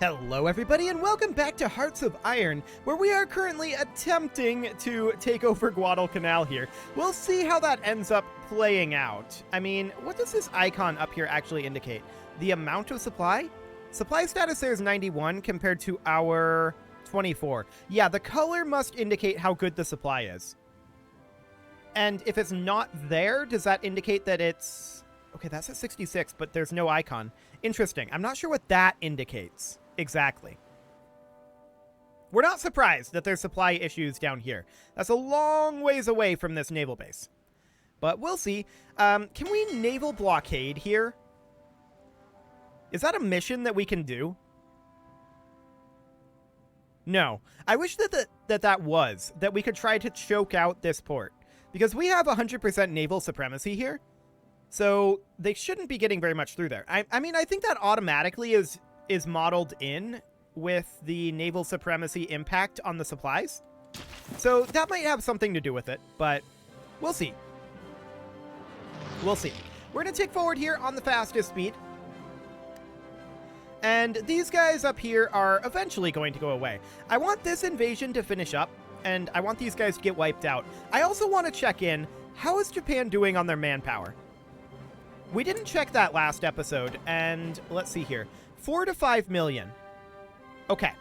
Hello everybody and welcome back to Hearts of Iron, where we are currently attempting to take over Guadalcanal here. We'll see how that ends up playing out. I mean, what does this icon up here actually indicate? The amount of supply? Supply status there is 91 compared to our 24. Yeah, the color must indicate how good the supply is. And if it's not there, does that indicate that it's... Okay, that's at 66, but there's no icon. Interesting. I'm not sure what that indicates. Exactly. We're not surprised that there's supply issues down here. That's a long ways away from this naval base. But we'll see. Can we Naval Blockade here? Is that a mission that we can do? No. I wish that we could try to choke out this port. Because we have 100% naval supremacy here. So they shouldn't be getting very much through there. I mean, I think that automatically is modeled in with the naval supremacy impact on the supplies. So that might have something to do with it, but we'll see. We'll see. We're going to tick forward here on the fastest speed. And these guys up here are eventually going to go away. I want this invasion to finish up, and I want these guys to get wiped out. I also want to check in, how is Japan doing on their manpower? We didn't check that last episode, and let's see here. 4 to 5 million. Okay.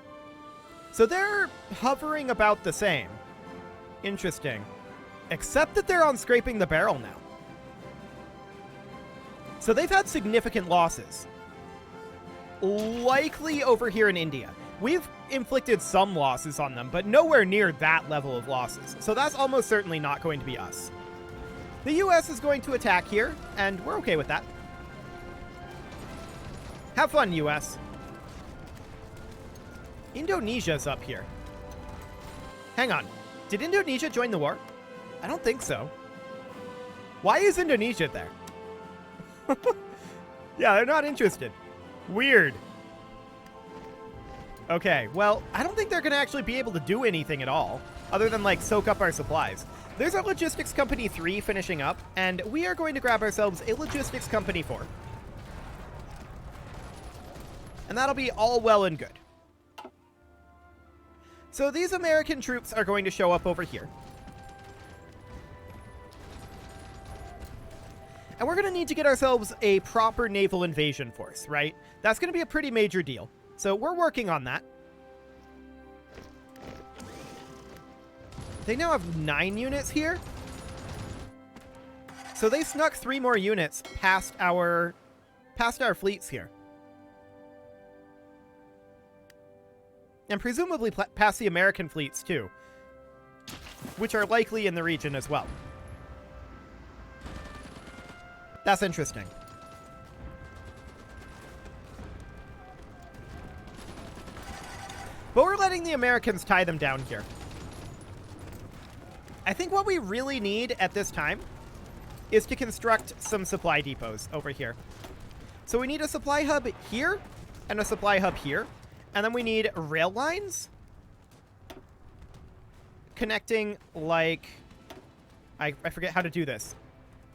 So they're hovering about the same. Interesting. Except that they're on scraping the barrel now. So they've had significant losses. Likely over here in India. We've inflicted some losses on them, but nowhere near that level of losses. So that's almost certainly not going to be us. The US is going to attack here, and we're okay with that. Have fun, US. Indonesia's up here. Hang on. Did Indonesia join the war? I don't think so. Why is Indonesia there? Yeah, they're not interested. Weird. Okay, well, I don't think they're going to actually be able to do anything at all, other than, like, soak up our supplies. There's our Logistics Company 3 finishing up, and we are going to grab ourselves a Logistics Company 4. And that'll be all well and good. So these American troops are going to show up over here. And we're going to need to get ourselves a proper naval invasion force, right? That's going to be a pretty major deal. So we're working on that. They now have 9 units here. So they snuck 3 more units past our fleets here. And presumably past the American fleets too, which are likely in the region as well. That's interesting. But we're letting the Americans tie them down here. I think what we really need at this time is to construct some supply depots over here. So we need a supply hub here and a supply hub here. And then we need rail lines connecting, like, I forget how to do this.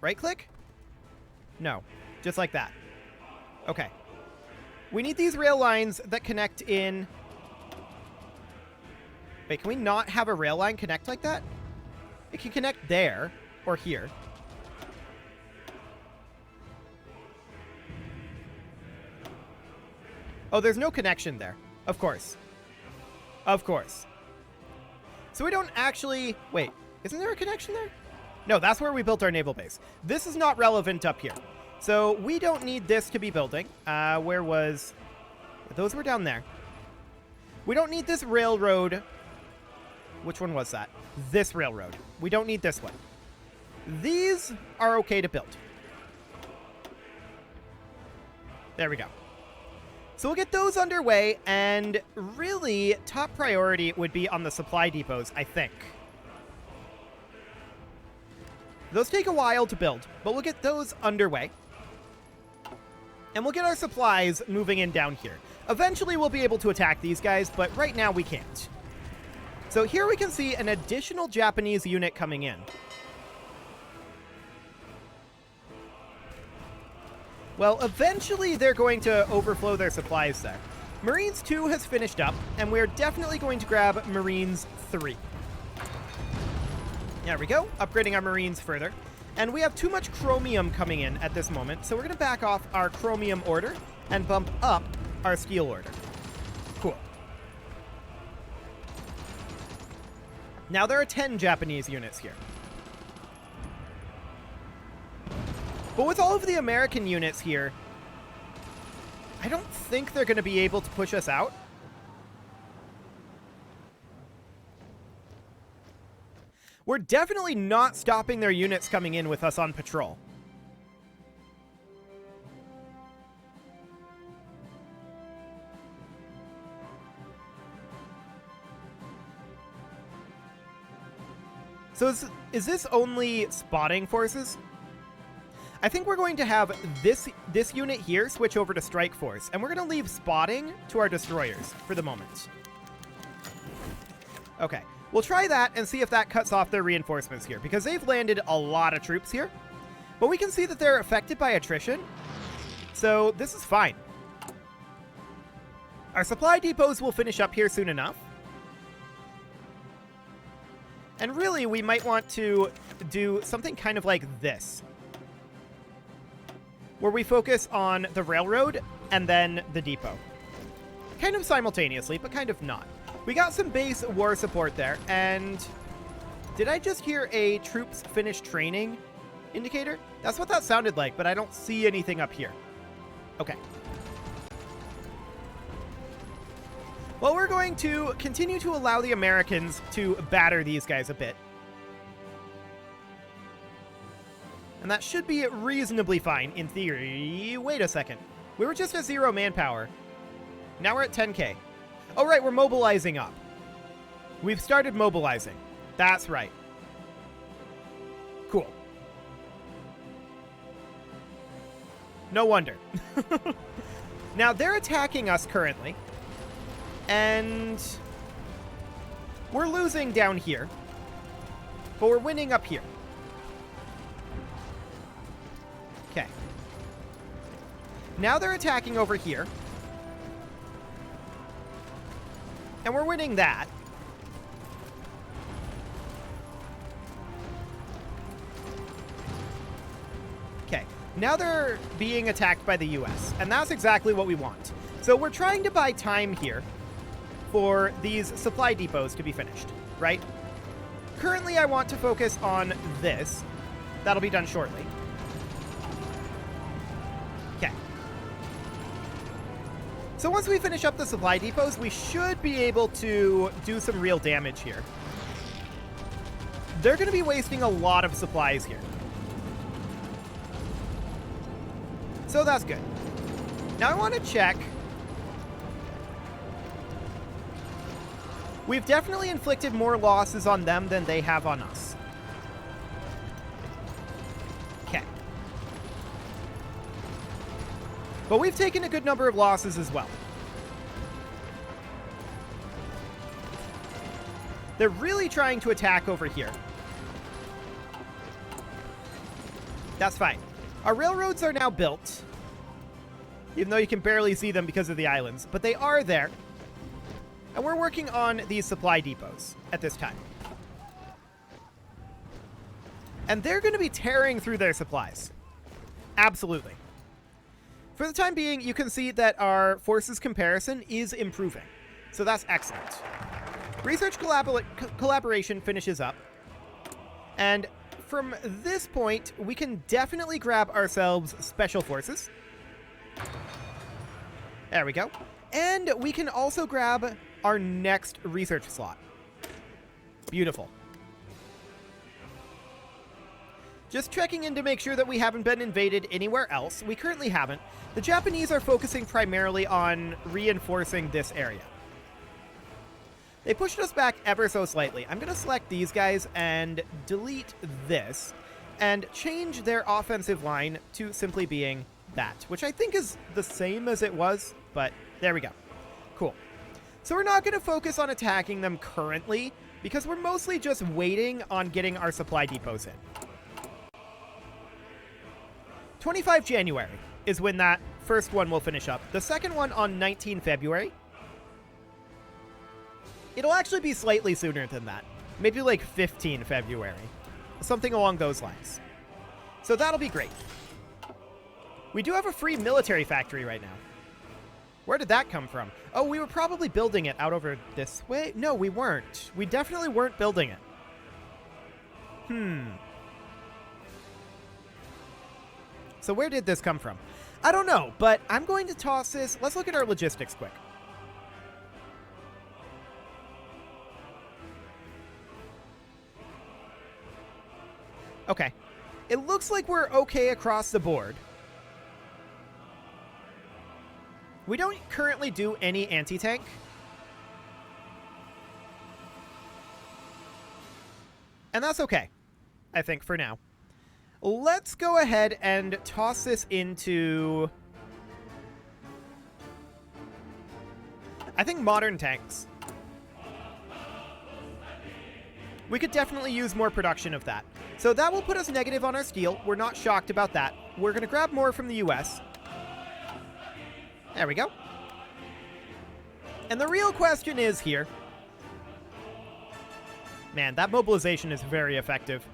Right click? No, just like that. Okay. We need these rail lines that connect in... Wait, can we not have a rail line connect like that? It can connect there or here. Oh, there's no connection there. Of course. Of course. So we don't actually... Wait, isn't there a connection there? No, that's where we built our naval base. This is not relevant up here. So we don't need this to be building. Where was... Those were down there. We don't need this railroad. Which one was that? This railroad. We don't need this one. These are okay to build. There we go. So we'll get those underway, and really, top priority would be on the supply depots, I think. Those take a while to build, but we'll get those underway. And we'll get our supplies moving in down here. Eventually, we'll be able to attack these guys, but right now we can't. So here we can see an additional Japanese unit coming in. Well, eventually they're going to overflow their supplies there. Marines 2 has finished up, and we're definitely going to grab Marines 3. There we go, upgrading our Marines further. And we have too much chromium coming in at this moment, so we're going to back off our chromium order and bump up our steel order. Cool. Now there are 10 Japanese units here. But with all of the American units here, I don't think they're going to be able to push us out. We're definitely not stopping their units coming in with us on patrol. So is this only spotting forces? I think we're going to have this unit here switch over to strike force, and we're going to leave spotting to our destroyers for the moment. Okay. We'll try that and see if that cuts off their reinforcements here, because they've landed a lot of troops here. But we can see that they're affected by attrition, so this is fine. Our supply depots will finish up here soon enough. And really, we might want to do something kind of like this, where we focus on the railroad and then the depot. Kind of simultaneously, but kind of not. We got some base war support there, and did I just hear a troops finished training indicator? That's what that sounded like, but I don't see anything up here. Okay. Well, we're going to continue to allow the Americans to batter these guys a bit. And that should be reasonably fine in theory. Wait a second. We were just at 0 manpower. Now we're at 10K. Oh, right, we're mobilizing up. We've started mobilizing. That's right. Cool. No wonder. Now, they're attacking us currently. And we're losing down here. But we're winning up here. Okay. Now they're attacking over here. And we're winning that. Okay, now they're being attacked by the US, and that's exactly what we want. So we're trying to buy time here for these supply depots to be finished, right? Currently, I want to focus on this. That'll be done shortly. Okay. So once we finish up the supply depots, we should be able to do some real damage here. They're going to be wasting a lot of supplies here. So that's good. Now I want to check. We've definitely inflicted more losses on them than they have on us. Okay. But we've taken a good number of losses as well. They're really trying to attack over here. That's fine. Our railroads are now built, even though you can barely see them because of the islands, but they are there. And we're working on these supply depots at this time. And they're going to be tearing through their supplies. Absolutely. For the time being, you can see that our forces comparison is improving. So that's excellent. Research collaboration finishes up. And from this point, we can definitely grab ourselves special forces. There we go. And we can also grab our next research slot. Beautiful. Just checking in to make sure that we haven't been invaded anywhere else. We currently haven't. The Japanese are focusing primarily on reinforcing this area. They pushed us back ever so slightly. I'm going to select these guys and delete this and change their offensive line to simply being that, which I think is the same as it was, but there we go. Cool. So we're not going to focus on attacking them currently because we're mostly just waiting on getting our supply depots in. 25 January is when that first one will finish up. The second one on 19 February. It'll actually be slightly sooner than that. Maybe like 15 February. Something along those lines. So that'll be great. We do have a free military factory right now. Where did that come from? Oh, we were probably building it out over this way? No, we weren't. We definitely weren't building it. So where did this come from? I don't know, but I'm going to toss this. Let's look at our logistics quick. Okay. It looks like we're okay across the board. We don't currently do any anti-tank. And that's okay, I think, for now. Let's go ahead and toss this into... I think modern tanks. We could definitely use more production of that. So that will put us negative on our steel. We're not shocked about that. We're going to grab more from the US. There we go. And the real question is here... Man, that mobilization is very effective.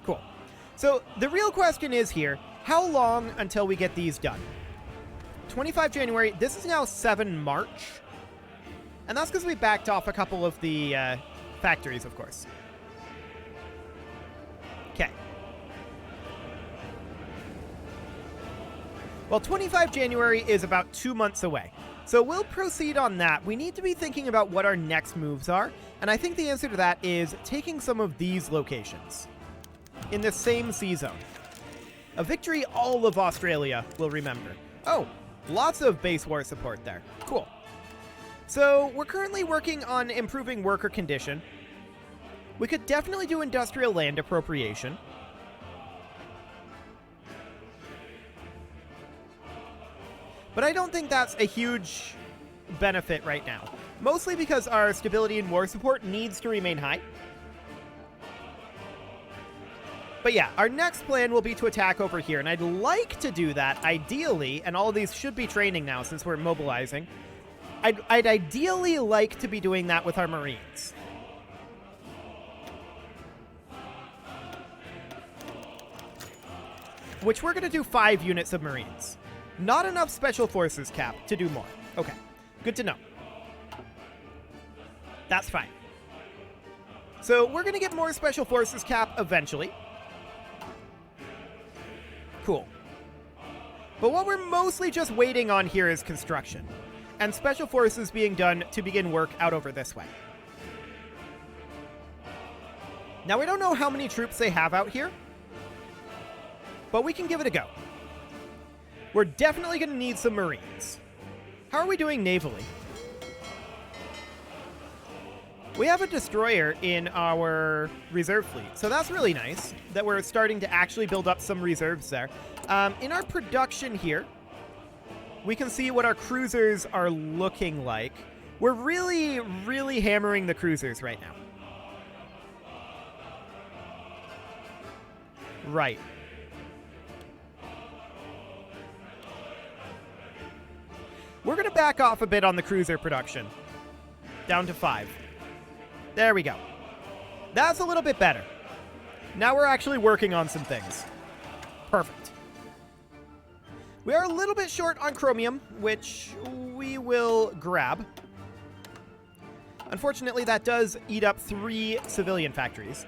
Cool. So the real question is here, how long until we get these done? 25 January, this is now 7 March. And that's because we backed off a couple of the factories, of course. Okay. Well, 25 January is about 2 months away. So we'll proceed on that. We need to be thinking about what our next moves are. And I think the answer to that is taking some of these locations in the same sea zone. A victory all of Australia will remember. Oh, lots of base war support there. Cool. So we're currently working on improving worker condition. We could definitely do industrial land appropriation. But I don't think that's a huge benefit right now. Mostly because our stability and war support needs to remain high. But yeah, our next plan will be to attack over here. And I'd like to do that, ideally, and all of these should be training now since we're mobilizing. I'd ideally like to be doing that with our Marines. Which we're going to do 5 units of Marines. Not enough Special Forces cap to do more. Okay, good to know. That's fine. So we're going to get more Special Forces cap eventually. Cool. But what we're mostly just waiting on here is construction. And Special Forces being done to begin work out over this way. Now, we don't know how many troops they have out here. But we can give it a go. We're definitely going to need some Marines. How are we doing navally? We have a destroyer in our reserve fleet, so that's really nice that we're starting to actually build up some reserves there. In our production here, we can see what our cruisers are looking like. We're really, really hammering the cruisers right now. Right. We're going to back off a bit on the cruiser production. Down to 5. There we go. That's a little bit better. Now we're actually working on some things. Perfect. We are a little bit short on chromium, which we will grab. Unfortunately, that does eat up 3 civilian factories.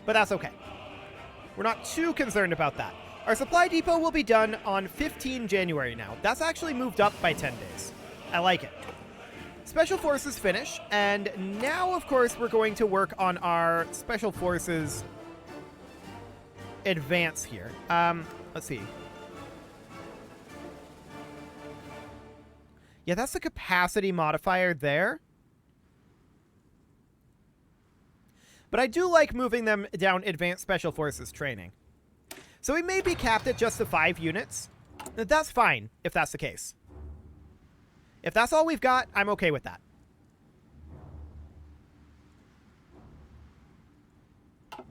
But that's okay. We're not too concerned about that. Our supply depot will be done on 15 January now. That's actually moved up by 10 days. I like it. Special Forces finish, and now, of course, we're going to work on our Special Forces advance here. Let's see. Yeah, that's the capacity modifier there. But I do like moving them down Advanced Special Forces training. So we may be capped at just the 5 units. That's fine, if that's the case. If that's all we've got, I'm okay with that.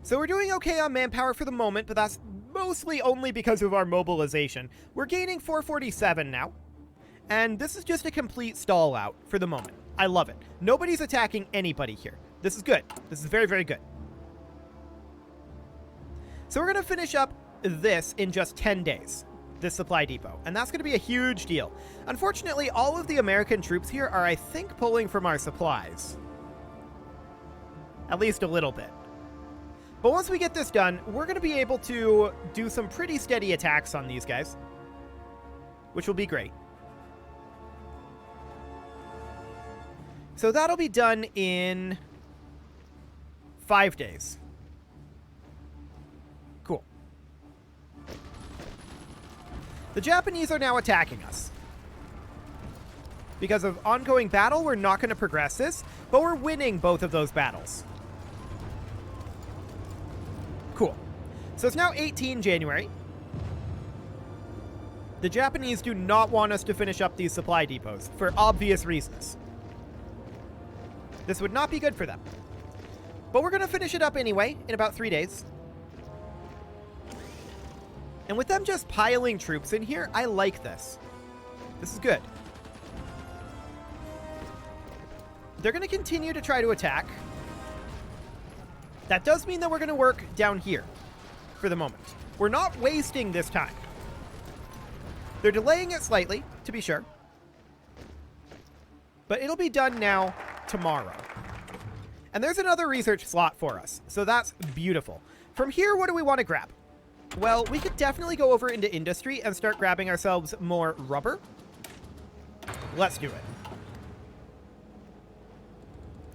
So we're doing okay on manpower for the moment, but that's mostly only because of our mobilization. We're gaining 447 now, and this is just a complete stall out for the moment. I love it. Nobody's attacking anybody here. This is good. This is very, very good. So we're going to finish up this in just 10 days, this supply depot, and that's going to be a huge deal. Unfortunately, all of the American troops here are, I think, pulling from our supplies. At least a little bit. But once we get this done, we're going to be able to do some pretty steady attacks on these guys, which will be great. So that'll be done in 5 days. Cool. The Japanese are now attacking us. Because of ongoing battle, we're not going to progress this, but we're winning both of those battles. Cool. So it's now 18 January. The Japanese do not want us to finish up these supply depots for obvious reasons. This would not be good for them. But we're going to finish it up anyway in about 3 days. And with them just piling troops in here, I like this. This is good. They're going to continue to try to attack. That does mean that we're going to work down here for the moment. We're not wasting this time. They're delaying it slightly, to be sure. But it'll be done now tomorrow. And there's another research slot for us, so that's beautiful. From here, what do we want to grab? Well, we could definitely go over into industry and start grabbing ourselves more rubber. Let's do it.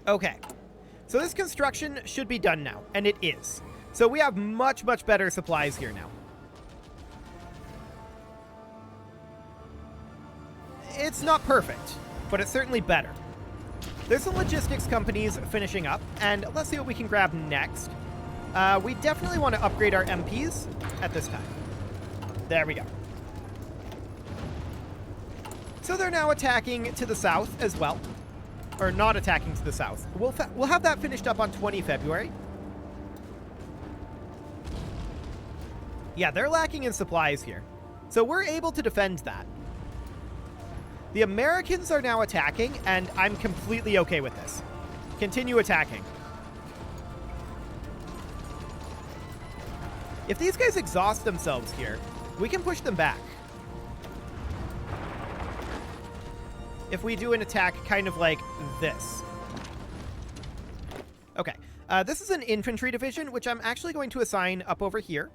Okay. So this construction should be done now, and it is. So we have much, much better supplies here now. It's not perfect, but it's certainly better. There's some logistics companies finishing up, and let's see what we can grab next. We definitely want to upgrade our MPs at this time. There we go. So they're now attacking to the south as well. Or not attacking to the south. We'll have that finished up on 20 February. Yeah, they're lacking in supplies here. So we're able to defend that. The Americans are now attacking, and I'm completely okay with this. Continue attacking. If these guys exhaust themselves here, we can push them back. If we do an attack kind of like this. Okay. This is an infantry division, which I'm actually going to assign up over here.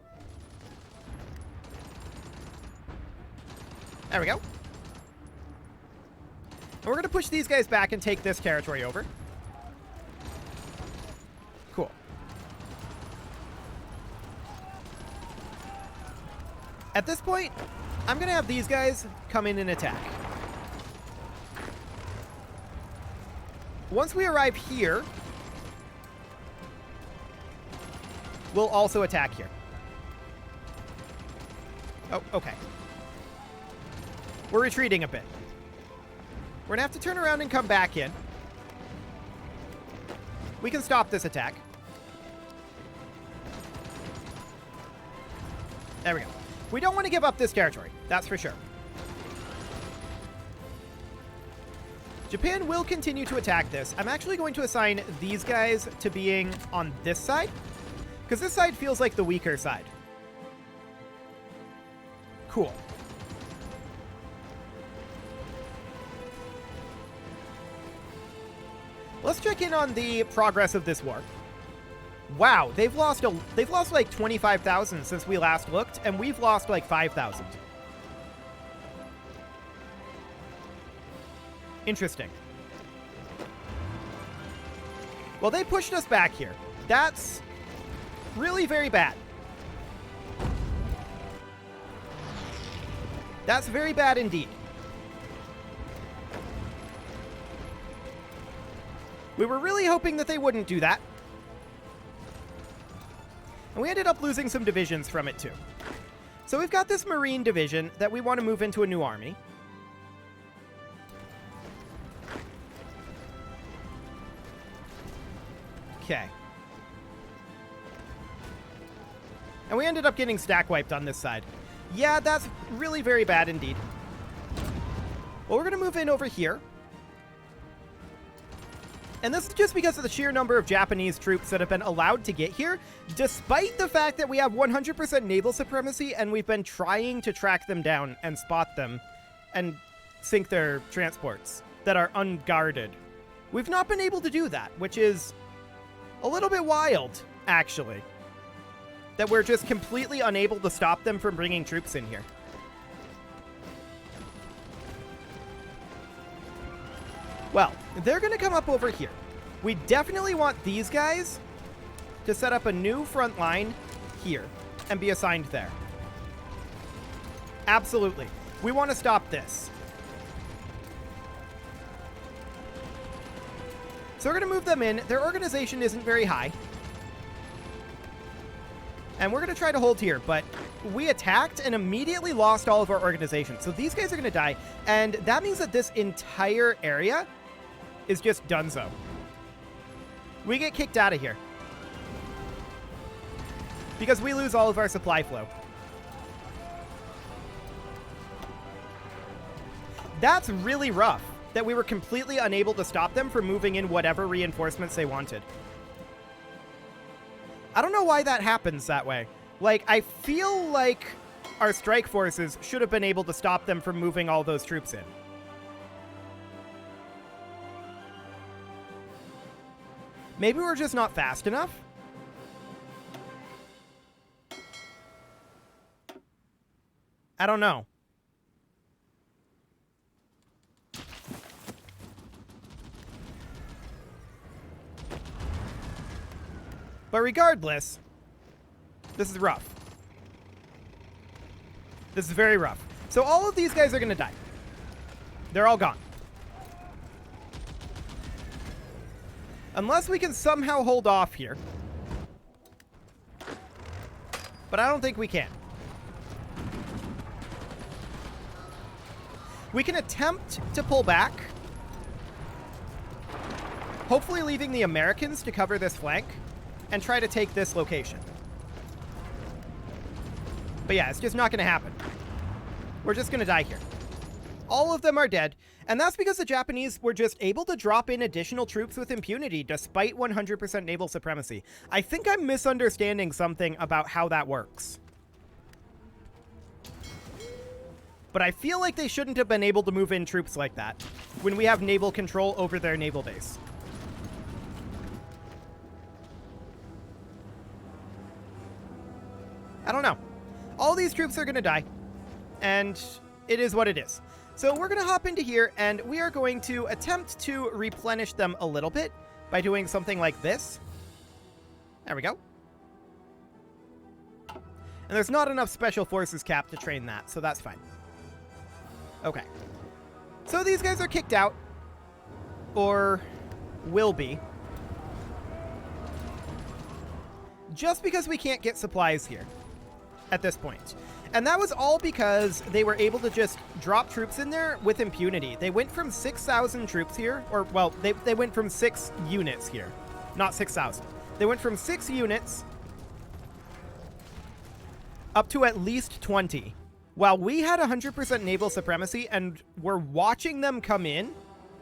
There we go. And we're going to push these guys back and take this territory over. Cool. At this point, I'm going to have these guys come in and attack. Once we arrive here, we'll also attack here. Oh, okay. We're retreating a bit. We're going to have to turn around and come back in. We can stop this attack. There we go. We don't want to give up this territory. That's for sure. Japan will continue to attack this. I'm actually going to assign these guys to being on this side, because this side feels like the weaker side. Cool. Let's check in on the progress of this war. Wow, they've lost like 25,000 since we last looked, and we've lost like 5,000. Interesting. Well, they pushed us back here. That's really very bad. That's very bad indeed. We were really hoping that they wouldn't do that. And we ended up losing some divisions from it too. So we've got this Marine division that we want to move into a new army. Okay. And we ended up getting stack wiped on this side. Yeah, that's really very bad indeed. Well, we're going to move in over here. And this is just because of the sheer number of Japanese troops that have been allowed to get here, despite the fact that we have 100% naval supremacy and we've been trying to track them down and spot them and sink their transports that are unguarded. We've not been able to do that, which is a little bit wild, actually. That we're just completely unable to stop them from bringing troops in here. Well, they're going to come up over here. We definitely want these guys to set up a new front line here and be assigned there. Absolutely. We want to stop this. So we're going to move them in. Their organization isn't very high. And we're going to try to hold here, but we attacked and immediately lost all of our organization. So these guys are going to die, and that means that this entire area is just donezo. We get kicked out of here because we lose all of our supply flow. That's really rough that we were completely unable to stop them from moving in whatever reinforcements they wanted. I don't know why that happens that way. Like, I feel like our strike forces should have been able to stop them from moving all those troops in. Maybe we're just not fast enough? I don't know. But regardless, this is rough. This is very rough. So all of these guys are going to die. They're all gone. Unless we can somehow hold off here. But I don't think we can. We can attempt to pull back. Hopefully leaving the Americans to cover this flank and try to take this location. But yeah, it's just not going to happen. We're just going to die here. All of them are dead, and that's because the Japanese were just able to drop in additional troops with impunity despite 100% naval supremacy. I think I'm misunderstanding something about how that works. But I feel like they shouldn't have been able to move in troops like that when we have naval control over their naval base. I don't know. All these troops are going to die, and it is what it is. So we're going to hop into here, and we are going to attempt to replenish them a little bit by doing something like this. There we go. And there's not enough special forces cap to train that, so that's fine. Okay. So these guys are kicked out, or will be. Just because we can't get supplies here at this point. And that was all because they were able to just drop troops in there with impunity. They went from 6,000 troops here, or, well, they went from 6 units here. Not 6,000. They went from 6 units up to at least 20. While we had 100% naval supremacy and were watching them come in,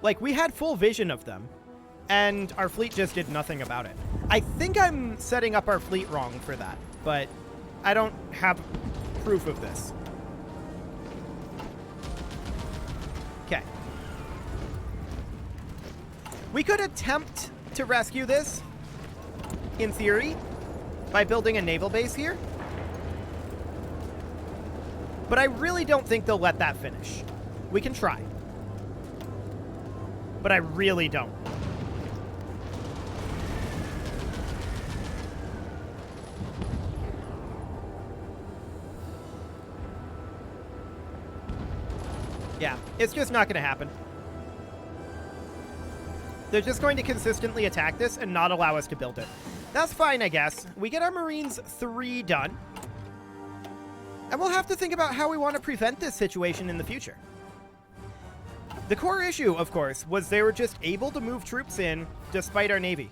like, we had full vision of them, and our fleet just did nothing about it. I think I'm setting up our fleet wrong for that, but I don't have proof of this. Okay. We could attempt to rescue this, in theory, by building a naval base here. But I really don't think they'll let that finish. We can try. But I really don't. Yeah, it's just not going to happen. They're just going to consistently attack this and not allow us to build it. That's fine, I guess. We get our Marines 3 done. And we'll have to think about how we want to prevent this situation in the future. The core issue, of course, was they were just able to move troops in despite our navy.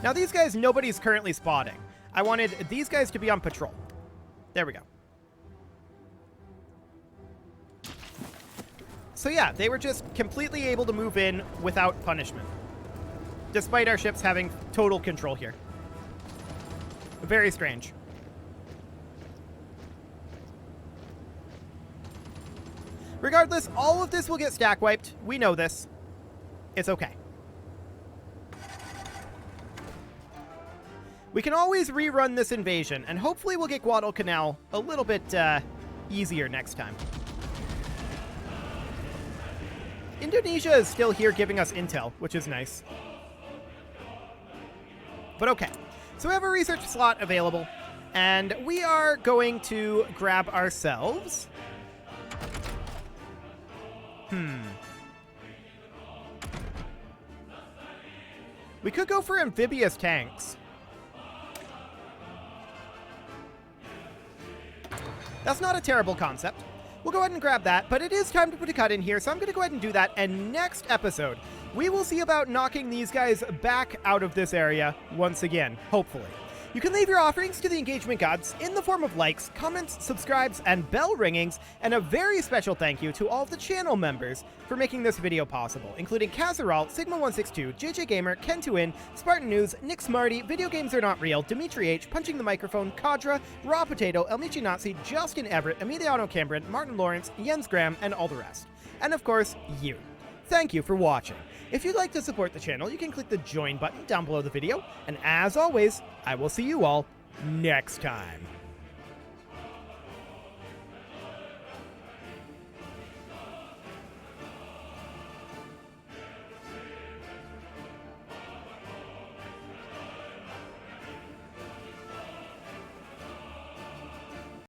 Now these guys, nobody's currently spotting. I wanted these guys to be on patrol. There we go. So yeah, they were just completely able to move in without punishment, despite our ships having total control here. Very strange. Regardless, all of this will get stack wiped. We know this. It's okay. We can always rerun this invasion, and hopefully we'll get Guadalcanal a little bit easier next time. Indonesia is still here giving us intel, which is nice. But okay, so we have a research slot available, and we are going to grab ourselves... We could go for amphibious tanks. That's not a terrible concept. We'll go ahead and grab that, but it is time to put a cut in here, so I'm going to go ahead and do that, and next episode, we will see about knocking these guys back out of this area once again, hopefully. You can leave your offerings to the engagement gods in the form of likes, comments, subscribes, and bell ringings, and a very special thank you to all of the channel members for making this video possible, including Kazaral, Sigma162, JJ Gamer, Ken2In, Spartan News, Nick Smarty, Video Games Are Not Real, Dimitri H, Punching the Microphone, Kadra, Raw Potato, Elmichi Nazi, Justin Everett, Emiliano Cameron, Martin Lawrence, Jens Graham, and all the rest. And of course, you. Thank you for watching. If you'd like to support the channel, you can click the join button down below the video, and as always, I will see you all next time.